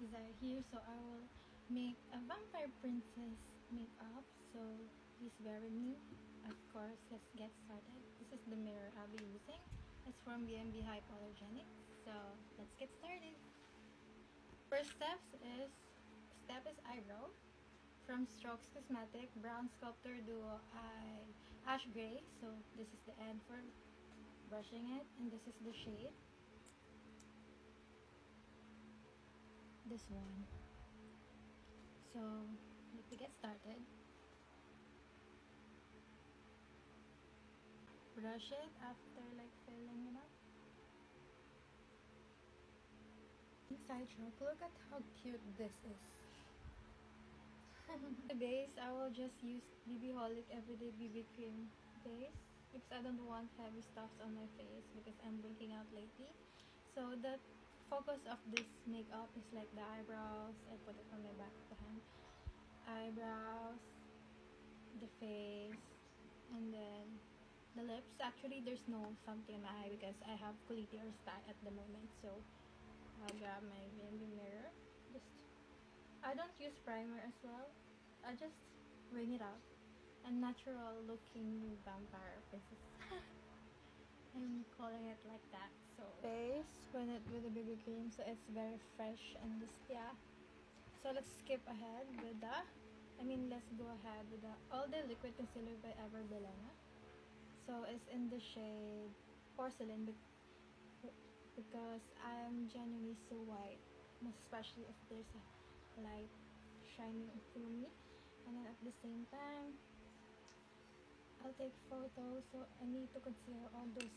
Desire here, so I will make a vampire princess makeup. So please bear with me. Of course, let's get started. This is the mirror I'll be using. It's from BNB Hypoallergenic. So let's get started. First step is eyebrow. From Strokes Cosmetic Brown Sculptor Duo Ash Gray. So this is the end for brushing it, and this is the shade. This one. So let me get started. Brush it after like filling it up. Side stroke. Look at how cute this is. The base, I will just use BB Holic Everyday BB Cream base because I don't want heavy stuffs on my face because I'm breaking out lately. So the focus of this makeup is like the eyebrows. I put it on my back of the hand. Eyebrows, the face, and then the lips. Actually, there's no something in my eye because I have colitis or sty at the moment. So I'll grab my BNB mirror. I don't use primer as well. I just wing it out. A natural looking vampire princess. I'm calling it like that. So base, run it with a BB cream so it's very fresh and just So let's skip ahead with let's go ahead with the All Day Liquid Concealer by Ever Belena. So it's in the shade Porcelain because I am genuinely so white, most especially if there's a light shining through me. And then at the same time, I'll take photos, so I need to conceal all those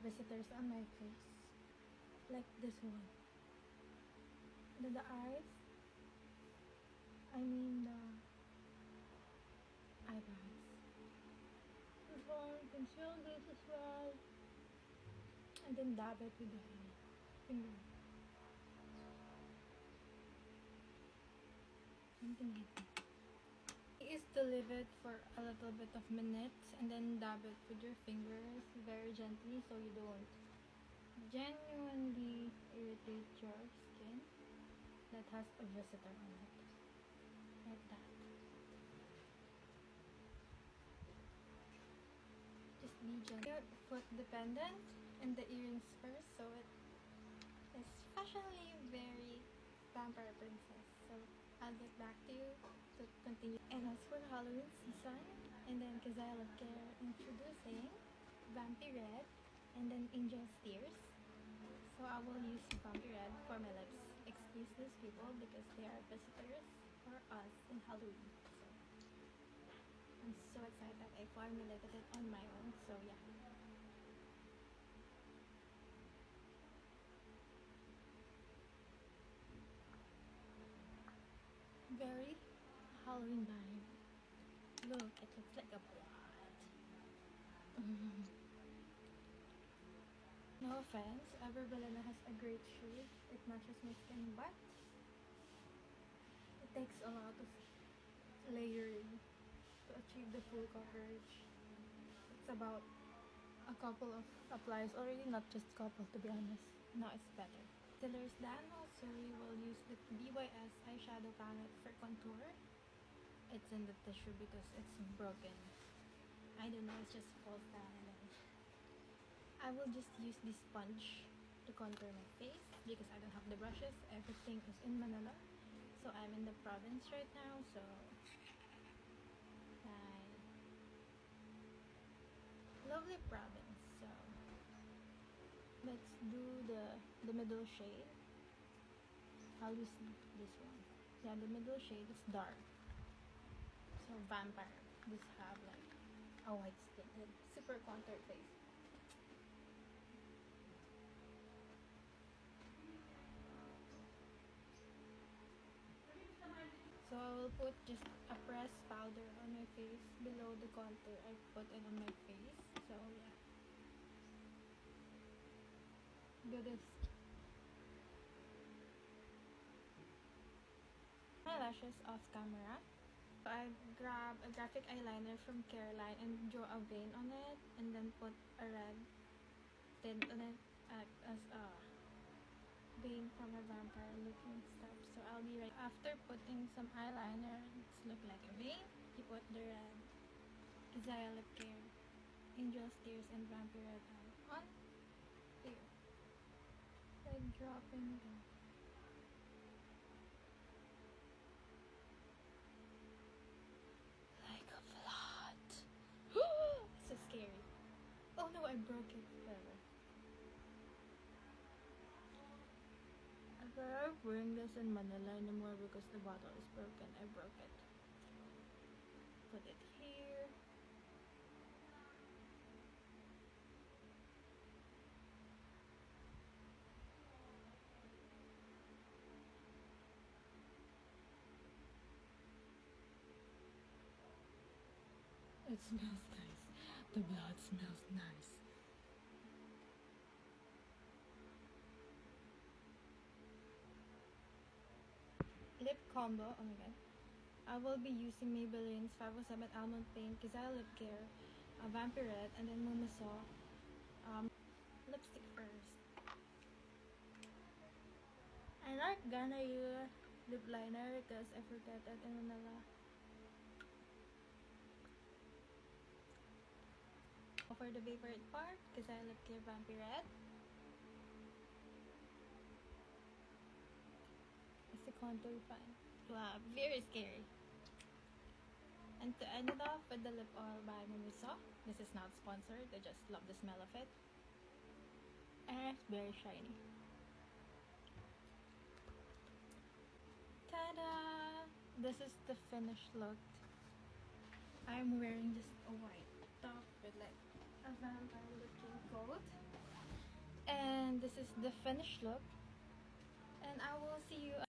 visitors on my face, like this one. And then the eyes, the eyebrows. This one, conceal this as well, and then dab it with the finger. Something like that. Is to leave it for a little bit of minutes and then dab it with your fingers very gently so you don't genuinely irritate your skin that has a visitor on it. Like that. Just be gentle. Foot dependent and the earrings first, so it is fashionably very vampire princess. So I'll get back to you to continue. And as for Halloween season, and then Kazaya Love Care introducing Vampy Red and then Angel's Tears. So I will use Vampy Red for my lips. Excuse these people because they are visitors for us in Halloween. So I'm so excited that I formulated it on my own. So yeah. Very Halloween vibe. Look, it looks like a blood. No offense, Ever Belena has a great shade. It matches my skin, but it takes a lot of layering to achieve the full coverage. It's about a couple of applies already, not just couple to be honest. Now it's better. There's that. Also, we will use the BYS eyeshadow palette for contour. It's in the tissue because it's broken. I don't know, it just falls down and then I will just use this sponge to contour my face because I don't have the brushes. Everything is in Manila. So I'm in the province right now, so lovely province. So let's do the middle shade. I'll use this one. Yeah, the middle shade is dark. So vampire. This have like a white skin and super contoured face. So I will put just a pressed powder on my face below the contour. I put it on my face. So yeah. Do this. My lashes off camera. So I grab a graphic eyeliner from Careline and draw a vein on it, and then put a red tint on it as a vein from a vampire looking stuff. So I'll be right after putting some eyeliner. It's look like a vein. You put the red Kizaya Lip Care Angel's Tears and Vampire Red Eye on here. Like dropping it in. Like a flood. So scary. Oh no, I broke it. Whatever. If I bring this in Manila anymore because the bottle is broken, I broke it. Put it here. It smells nice. The blood smells nice. Lip combo. Oh my god. I will be using Maybelline's 507 Almond Paint Kizaya Lip Care, Vampire Red, and then Mumaso lipstick first. I'm not gonna use lip liner because I forgot that in Manila. For the favorite part, Kizaya Lip Care Vampire Red. It's the contour fine. Wow, very scary. And to end it off with the lip oil by Mimiso. This is not sponsored, I just love the smell of it. And it's very shiny. Ta-da! This is the finished look. I'm wearing just a white top with like a vampire looking coat. And this is the finished look.